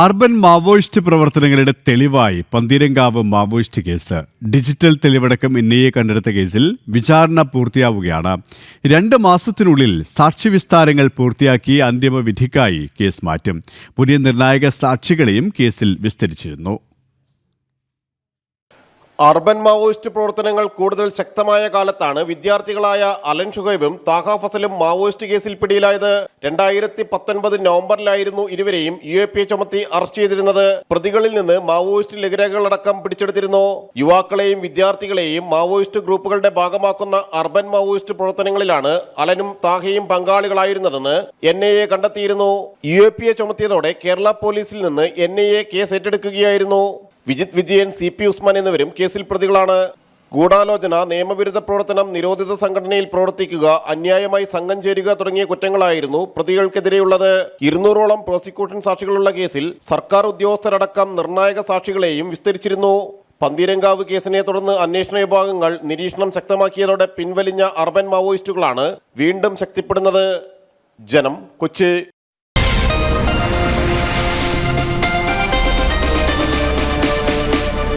Urban Maoist പ്രവർത്തനങ്ങളുടെ തെളിവായി Pantheerankavu Maoist case. Digital തെളിവടക്കം എൻഐഎ കണ്ടെടുത്ത കേസിൽ വിചാരണ പൂർത്തിയാവുകയാണ്. 2 മാസത്തിനുള്ളിൽ സാക്ഷിവിസ്താരങ്ങൾ പൂർത്തിയാക്കി അന്തിമ വിധിക്കായി കേസ് മാറ്റും. പുതിയ നിർണായക സാക്ഷികളെയും കേസിൽ വിസ്തരിച്ചിരുന്നു. അർബൻ മാവോയിസ്റ്റ് പ്രവർത്തനങ്ങൾ കൂടുതൽ ശക്തമായ കാലത്താണ് വിദ്യാർത്ഥികളായ അലൻ ഷുഹൈബും താഹ ഫസലും മാവോയിസ്റ്റ് കേസിൽ പിടിയിലായത്. 2019 നവംബറിലായിരുന്നു ഇരുവരെയും UAPA ചുമത്തി അറസ്റ്റ് ചെയ്തിരുന്നത്. പ്രതികളിൽ നിന്ന് മാവോയിസ്റ്റ് ലഘുരേഖകളടക്കം പിടിച്ചെടുത്തിരുന്നു. യുവാക്കളെയും വിദ്യാർത്ഥികളെയും മാവോയിസ്റ്റ് ഗ്രൂപ്പുകളുടെ ഭാഗമാക്കുന്ന അർബൻ മാവോയിസ്റ്റ് പ്രവർത്തനങ്ങളിലാണ് അലനും താഹയും പങ്കാളികളായിരുന്നതെന്ന് NIA കണ്ടെത്തിയിരുന്നു. UAPA ചുമത്തിയതോടെ കേരള പോലീസിൽ നിന്ന് NIA കേസ് ഏറ്റെടുക്കുകയായിരുന്നു. വിജിത് വിജയൻ, CP ഉസ്മാൻ എന്നിവരും കേസിൽ പ്രതികളാണ്. ഗൂഢാലോചന, നിയമവിരുദ്ധ പ്രവർത്തനം, നിരോധിത സംഘടനയിൽ പ്രവർത്തിക്കുക, അന്യായമായി സംഘം ചേരുക തുടങ്ങിയ കുറ്റങ്ങളായിരുന്നു പ്രതികൾക്കെതിരെയുള്ളത്. 200ഓളം പ്രോസിക്യൂഷൻ സാക്ഷികളുള്ള കേസിൽ സർക്കാർ ഉദ്യോഗസ്ഥരടക്കം നിർണായക സാക്ഷികളെയും വിസ്തരിച്ചിരുന്നു. പന്തീരങ്കാവ് കേസിനെ തുടർന്ന് അന്വേഷണ വിഭാഗങ്ങൾ നിരീക്ഷണം ശക്തമാക്കിയതോടെ പിൻവലിഞ്ഞ അർബൻ മാവോയിസ്റ്റുകളാണ് വീണ്ടും ശക്തിപ്പെടുന്നത്. ജനം, കൊച്ചി.